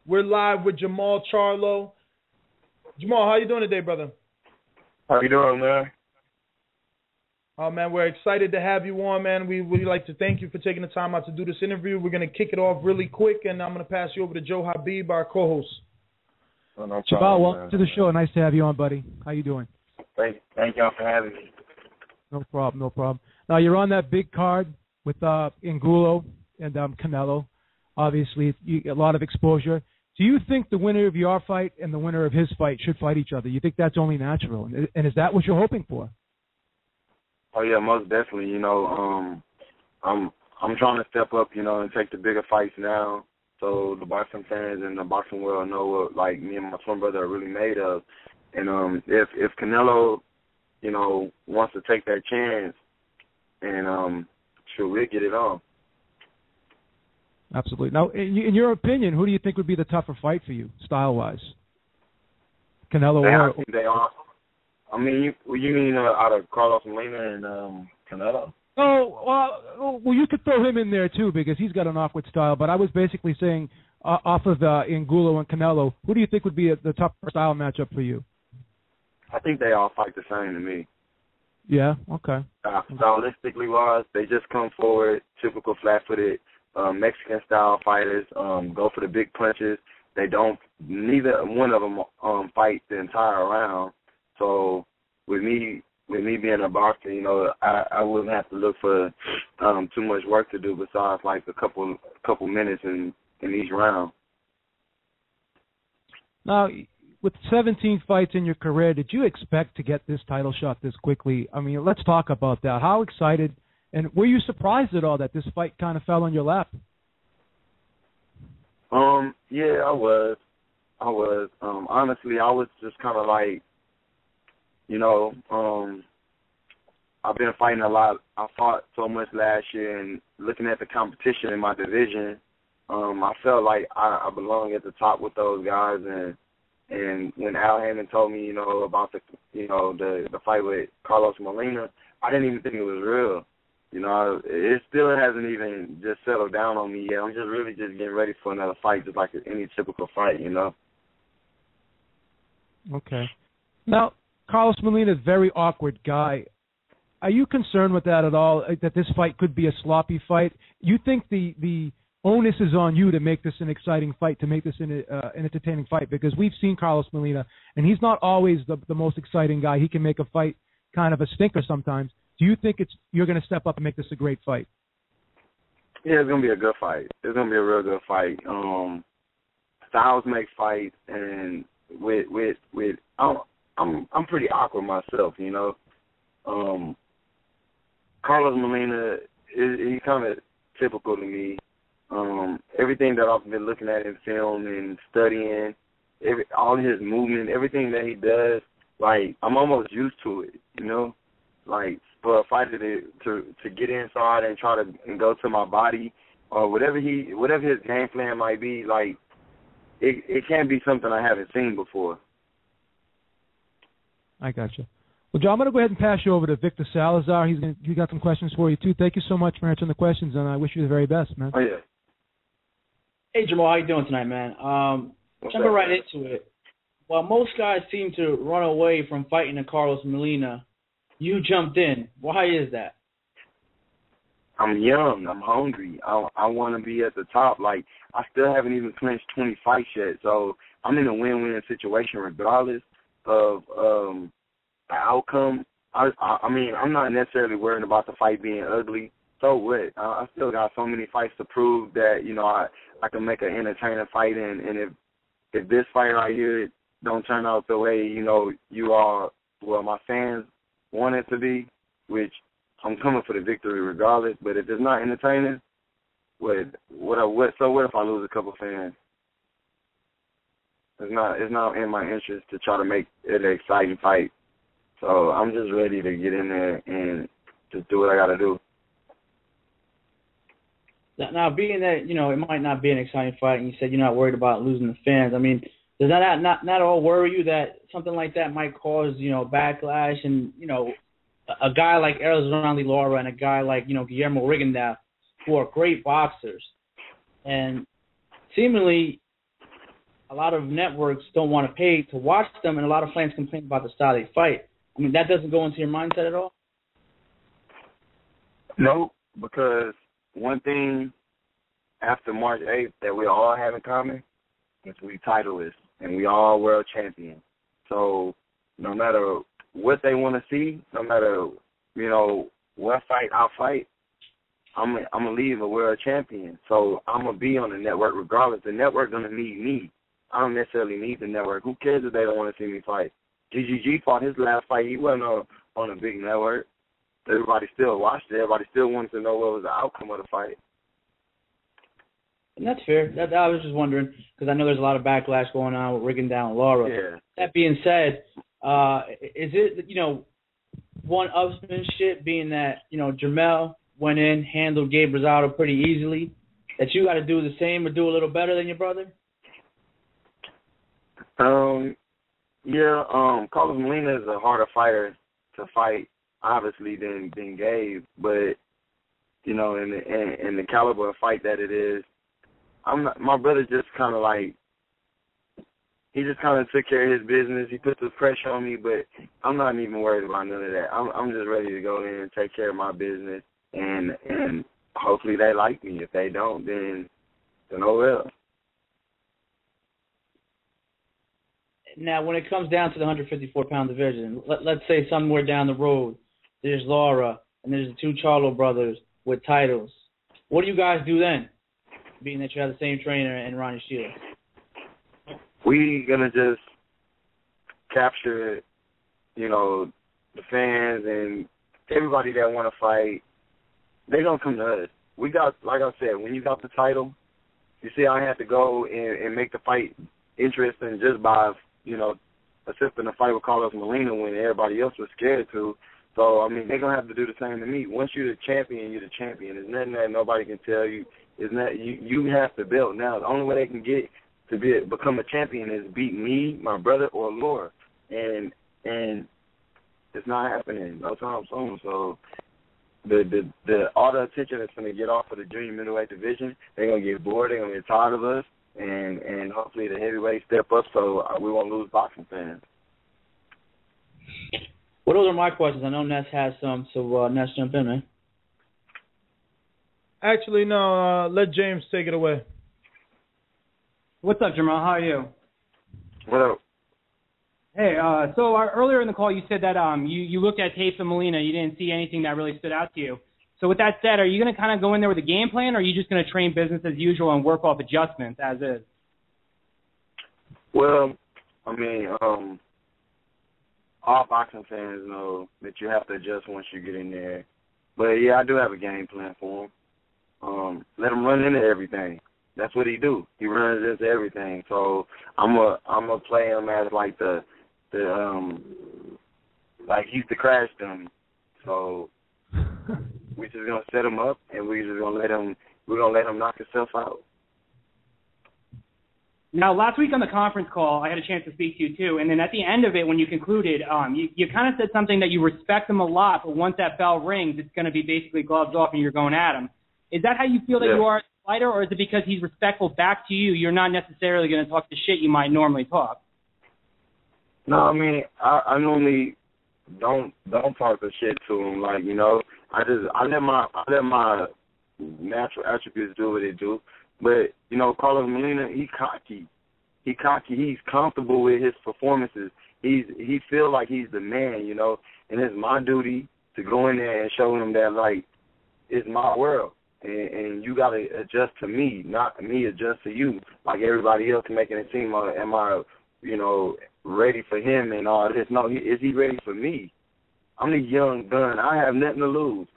We're live with Jermall Charlo. Jermall, how you doing today, brother? How you doing, man? Oh, man, we're excited to have you on, man. We would like to thank you for taking the time out to do this interview. We're going to kick it off really quick, and I'm going to pass you over to Joe Habib, our co-host. No Jermall, welcome to the show. Nice to have you on, buddy. How you doing? Thank y'all for having me. No problem. Now, you're on that big card with Angulo and Canelo. Obviously, a lot of exposure. Do you think the winner of your fight and the winner of his fight should fight each other? You think that's only natural? And is that what you're hoping for? Oh, yeah, most definitely. You know, I'm trying to step up, you know, and take the bigger fights now so the boxing fans and the boxing world know what, like, me and my twin brother are really made of. And if Canelo, you know, wants to take that chance, and sure, we'll get it on. Absolutely. Now, in your opinion, who do you think would be the tougher fight for you, style-wise? Canelo or... I think they are. I mean, you mean out of Carlos Molina and Canelo? Oh, well, you could throw him in there, too, because he's got an awkward style. But I was basically saying, off of Angulo and Canelo, who do you think would be the tougher style matchup for you? I think they all fight the same to me. Yeah, okay. Stylistically wise, they just come forward, typical flat-footed Mexican-style fighters, go for the big punches. They don't, neither one of them fight the entire round. So with me being a boxer, you know, I wouldn't have to look for too much work to do besides like a couple minutes in each round. Now, with 17 fights in your career, did you expect to get this title shot this quickly? I mean, let's talk about that. How excited, and were you surprised at all that this fight kind of fell on your lap? Yeah, I was. Honestly, I was just kind of like, you know, I've been fighting a lot. I fought so much last year, and looking at the competition in my division, I felt like I belong at the top with those guys. And when Al Haymon told me, you know, about the fight with Carlos Molina, I didn't even think it was real. You know, it still hasn't even just settled down on me yet. I'm just really just getting ready for another fight, just like any typical fight, you know. Okay. Now, Carlos Molina is a very awkward guy. Are you concerned with that at all, that this fight could be a sloppy fight? You think the onus is on you to make this an exciting fight, to make this an entertaining fight, because we've seen Carlos Molina, and he's not always the most exciting guy. He can make a fight kind of a stinker sometimes. Do you think you're going to step up and make this a great fight? Yeah, it's going to be a good fight. It's going to be a real good fight. Styles make fights, and I'm pretty awkward myself, you know. Carlos Molina, he's kind of typical to me. Everything that I've been looking at in film and studying, all his movement, everything that he does, like, I'm almost used to it, you know. Like, for a fighter to get inside and try to go to my body, or whatever his game plan might be, like, it can't be something I haven't seen before. I gotcha. Well, Joe, I'm going to go ahead and pass you over to Victor Salazar. He got some questions for you, too. Thank you so much for answering the questions, and I wish you the very best, man. Oh, yeah. Hey, Jermall, how you doing tonight, man? Jumping right into it. While most guys seem to run away from fighting Carlos Molina, you jumped in. Why is that? I'm young. I'm hungry. I want to be at the top. Like, I still haven't even clinched 20 fights yet, so I'm in a win-win situation regardless of the outcome. I mean, I'm not necessarily worried about the fight being ugly. So what? I still got so many fights to prove that, you know, I can make an entertaining fight, and if this fight right here don't turn out the way, you know, my fans want it to be, which I'm coming for the victory regardless, but if it's not entertaining, so what if I lose a couple fans? It's not in my interest to try to make it an exciting fight. So I'm just ready to get in there and just do what I got to do. Now, being that, you know, it might not be an exciting fight, and you said you're not worried about losing the fans, I mean, does that not all worry you that something like that might cause, you know, backlash? And, you know, a guy like Erislandy Lara and a guy like, you know, Guillermo Rigondeaux, who are great boxers, and seemingly a lot of networks don't want to pay to watch them, and a lot of fans complain about the style they fight. I mean, that doesn't go into your mindset at all? No, because one thing after March 8th that we all have in common is we titleists, and we all world champions. So no matter what they want to see, no matter, what fight I fight, I'm gonna leave a world champion. So I'm going to be on the network regardless. The network going to need me. I don't necessarily need the network. Who cares if they don't want to see me fight? GGG fought his last fight. He wasn't on a big network. Everybody still watched it. Everybody still wanted to know what was the outcome of the fight. And that's fair. I was just wondering, because I know there's a lot of backlash going on with rigging down Laura. Yeah. That being said, is it, one-upsmanship being that, Jermall went in, handled Gabe Rosado pretty easily, that you got to do the same or do a little better than your brother? Carlos Molina is a harder fighter to fight, obviously, than Gabe, but, in the caliber of fight that it is, my brother just kind of he just kind of took care of his business. He put the pressure on me, but I'm not even worried about none of that. I'm just ready to go in and take care of my business, and hopefully they like me. If they don't, then oh well. Now, when it comes down to the 154-pound division, let's say somewhere down the road, there's Laura and there's the two Charlo brothers with titles. What do you guys do then, being that you have the same trainer and Ronnie Sheila? We gonna just capture, the fans and everybody that want to fight. They gonna come to us. We got, like I said, when you got the title, you see, I had to go and make the fight interesting just by, assisting the fight with Carlos Molina when everybody else was scared to. So, I mean, they're going to have to do the same to me. Once you're the champion, you're the champion. There's nothing that nobody can tell you. You have to build. Now, the only way they can get to become a champion is beat me, my brother, or Laura. And it's not happening no time soon. So, all the attention is going to get off of the junior middleweight division. They're going to get bored. They're going to get tired of us. And hopefully the heavyweights step up so we won't lose boxing fans. Well, those are my questions. I know Ness has some, so Ness, jump in, man. Actually, no, let James take it away. What's up, Jermall? How are you? What up? Hey, so earlier in the call you said that you looked at tapes of Molina. You didn't see anything that really stood out to you. So with that said, are you going to kind of go in there with a game plan, or are you just going to train business as usual and work off adjustments as is? Well, I mean, all boxing fans know that you have to adjust once you get in there. But, yeah, I do have a game plan for him. Let him run into everything. That's what he do. He runs into everything. So I'm a play him as like like he's the crash dummy. So we're just gonna set him up, and we're gonna let him knock himself out. Now, last week on the conference call, I had a chance to speak to you too, and then at the end of it, when you concluded, you kind of said something that you respect him a lot, but once that bell rings, it's going to be basically gloves off and you're going at him. Is that how you feel that you are as a fighter, or is it because he's respectful back to you? You're not necessarily going to talk the shit you might normally talk. No, I mean, I normally don't talk the shit to him. Like, I let my natural attributes do what they do. But, Carlos Molina, he's cocky. He's comfortable with his performances. He feels like he's the man, and it's my duty to go in there and show him that, like, it's my world. And you got to adjust to me, not me adjust to you, like everybody else making it seem, am I, ready for him and all this? No, is he ready for me? I'm the young gun. I have nothing to lose.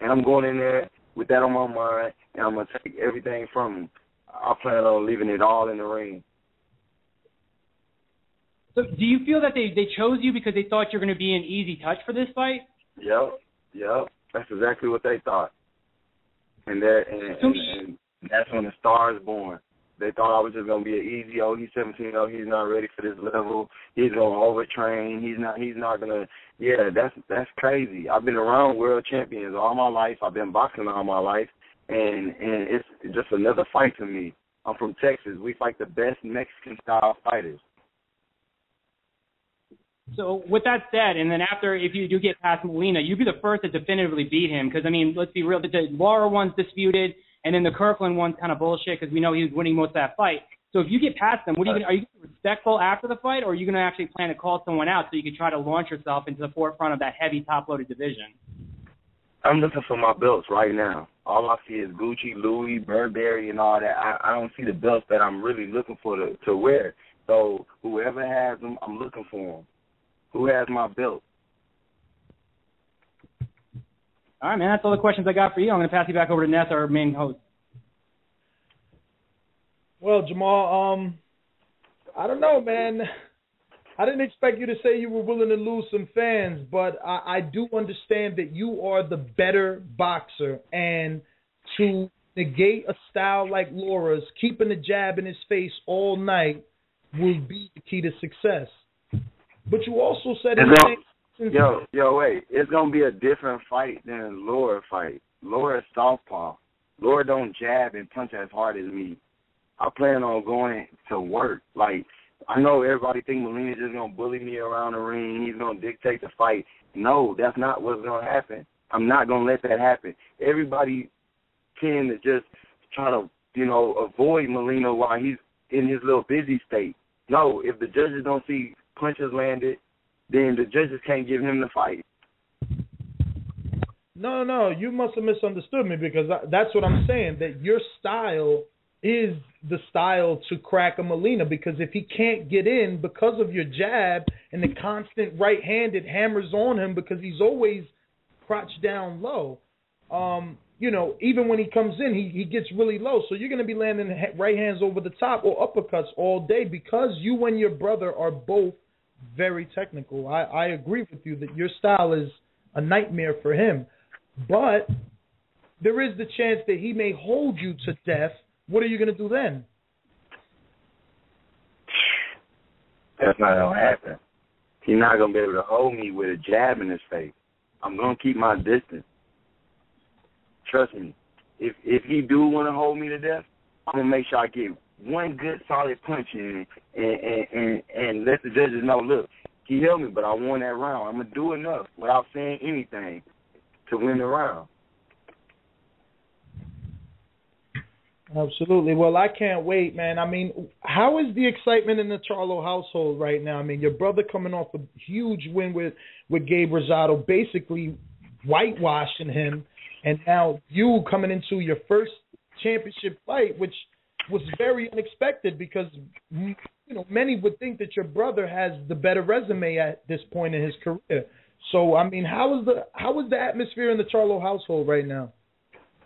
And I'm going in there with that on my mind, and I'm going to take everything from him. I plan on leaving it all in the ring. So do you feel that they chose you because they thought you're going to be an easy touch for this fight? Yep. That's exactly what they thought. And that's when the stars born. They thought I was just gonna be an easy. He's 17. He's not ready for this level. He's gonna overtrain. He's not gonna. Yeah, that's crazy. I've been around world champions all my life. I've been boxing all my life, and it's just another fight to me. I'm from Texas. We fight the best Mexican-style fighters. So with that said, and then after, if you do get past Molina, you'd be the first to definitively beat him. Because, I mean, let's be real, the Lara one's disputed, and then the Kirkland one's kind of bullshit because we know he was winning most of that fight. So if you get past them, what are you going to be respectful after the fight, or are you going to actually plan to call someone out so you can try to launch yourself into the forefront of that heavy top-loaded division? I'm looking for my belts right now. All I see is Gucci, Louis, Burberry, and all that. I don't see the belts that I'm really looking for to wear. So whoever has them, I'm looking for them. Who has my belt? All right, man, that's all the questions I got for you. I'm going to pass you back over to Ness, our main host. Well, Jermall, I don't know, man. I didn't expect you to say you were willing to lose some fans, but I do understand that you are the better boxer, and to negate a style like Laura's, keeping the jab in his face all night will be the key to success. But you also said wait. It's going to be a different fight than Laura fight. Laura's southpaw. Laura don't jab and punch as hard as me. I plan on going to work. Like, I know everybody think Molina's just going to bully me around the ring. He's going to dictate the fight. No, that's not what's going to happen. I'm not going to let that happen. Everybody tend to just try to, avoid Molina while he's in his little busy state. No, if the judges don't see punches landed, then the judges can't give him the fight. No, you must have misunderstood me, because that's what I'm saying, that your style is the style to crack a Molina, because if he can't get in because of your jab and the constant right-handed hammers on him because he's always crouched down low, even when he comes in, he gets really low. So you're going to be landing right hands over the top or uppercuts all day, because you and your brother are both very technical. I agree with you that your style is a nightmare for him. But there is the chance that he may hold you to death. What are you going to do then? That's not going to happen. He's not going to be able to hold me with a jab in his face. I'm going to keep my distance. Trust me. If he do want to hold me to death, I'm going to make sure I get one good solid punch in and let the judges know, look, he held me, but I won that round. I'm going to do enough without saying anything to win the round. Absolutely. Well, I can't wait, man. I mean, how is the excitement in the Charlo household right now? I mean, your brother coming off a huge win with Gabe Rosado, basically whitewashing him, and now you coming into your first championship fight, which was very unexpected, because many would think that your brother has the better resume at this point in his career. So, I mean, how is the atmosphere in the Charlo household right now?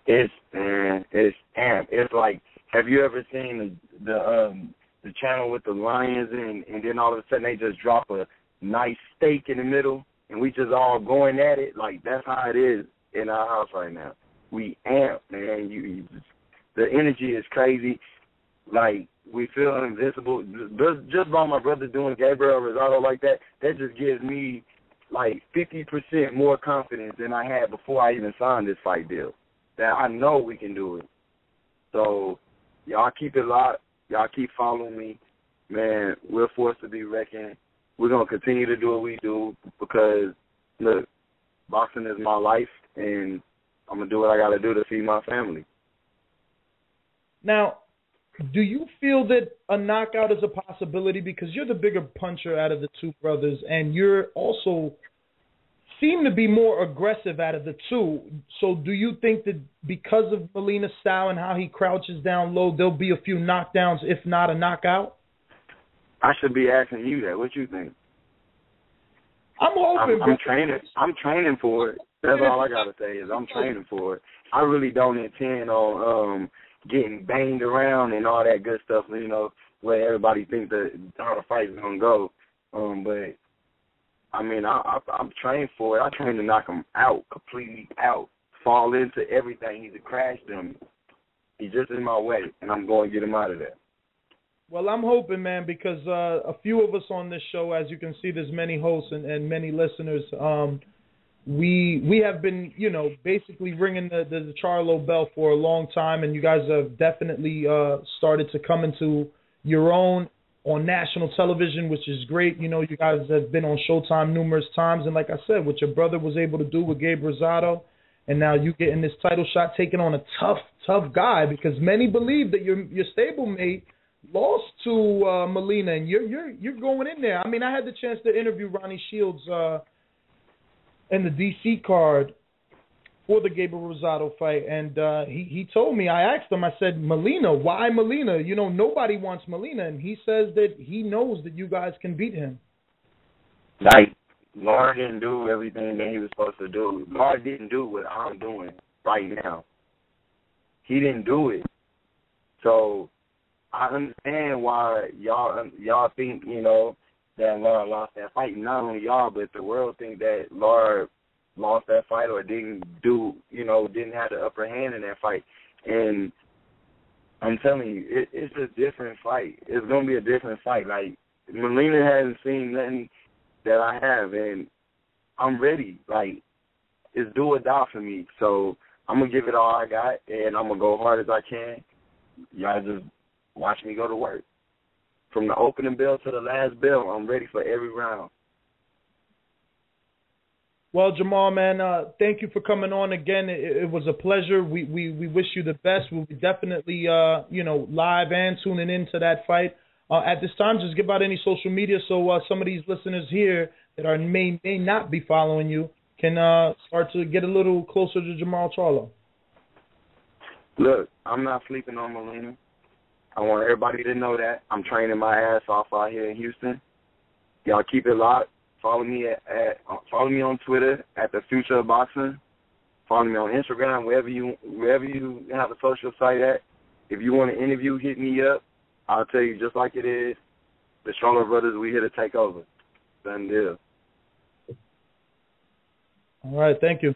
It's amped. It's like, have you ever seen the channel with the lions and then all of a sudden they just drop a nice steak in the middle and we just all going at it? Like, that's how it is in our house right now. We amp, man. The energy is crazy. Like, we feel invincible. Just by my brother doing Gabriel Rosado like that, that just gives me like 50% more confidence than I had before I even signed this fight deal. That I know we can do it. So y'all keep it locked. Y'all keep following me. Man, we're forced to be reckoned. We're going to continue to do what we do because, look, boxing is my life, and I'm going to do what I got to do to feed my family. Now, do you feel that a knockout is a possibility? Because you're the bigger puncher out of the two brothers, and you're also seem to be more aggressive out of the two. So do you think that because of Molina's style and how he crouches down low, there'll be a few knockdowns, if not a knockout? I should be asking you that. What you think? I'm hoping. I'm training for it. That's all I got to say is I'm training for it. I really don't intend on getting banged around and all that good stuff, where everybody thinks that how the fight is going to go. But I mean, I'm trained for it. I train to knock him out, completely out, fall into everything. He's a crash dummy. He's just in my way, and I'm going to get him out of there. Well, I'm hoping, man, because a few of us on this show, as you can see, there's many hosts and many listeners. we have been, basically ringing the Charlo bell for a long time, and you guys have definitely started to come into your own on national television, which is great. You guys have been on Showtime numerous times, and like I said, what your brother was able to do with Gabe Rosado, and now you getting this title shot, taking on a tough guy, because many believe that your stablemate lost to Molina, and you're going in there. I mean, I had the chance to interview Ronnie Shields in the DC card for the Gabriel Rosado fight, and he told me, I asked him, I said, Molina, why Molina? Nobody wants Molina, and he says that he knows that you guys can beat him. Like, Lord didn't do everything that he was supposed to do. Lord didn't do what I'm doing right now. He didn't do it. So I understand why y'all think, that Lord lost that fight. Not only y'all, but the world think that Lord lost that fight or didn't have the upper hand in that fight. And I'm telling you, it's a different fight. It's going to be a different fight. Like, Molina hasn't seen nothing that I have, and I'm ready. Like, it's do or die for me. So I'm going to give it all I got, and I'm going to go hard as I can. Y'all just watch me go to work. From the opening bell to the last bell, I'm ready for every round. Well, Jermall, man, thank you for coming on again. It was a pleasure. We wish you the best. We'll be definitely, live and tuning into that fight. At this time, just give out any social media so some of these listeners here that may not be following you can start to get a little closer to Jermall Charlo. Look, I'm not sleeping on Molina. I want everybody to know that. I'm training my ass off out here in Houston. Y'all keep it locked. Follow me follow me on Twitter at The Future of Boxing. Follow me on Instagram, wherever you have a social site at. If you want an interview, hit me up. I'll tell you just like it is. The Charlo brothers, we here to take over. Done deal. All right, thank you.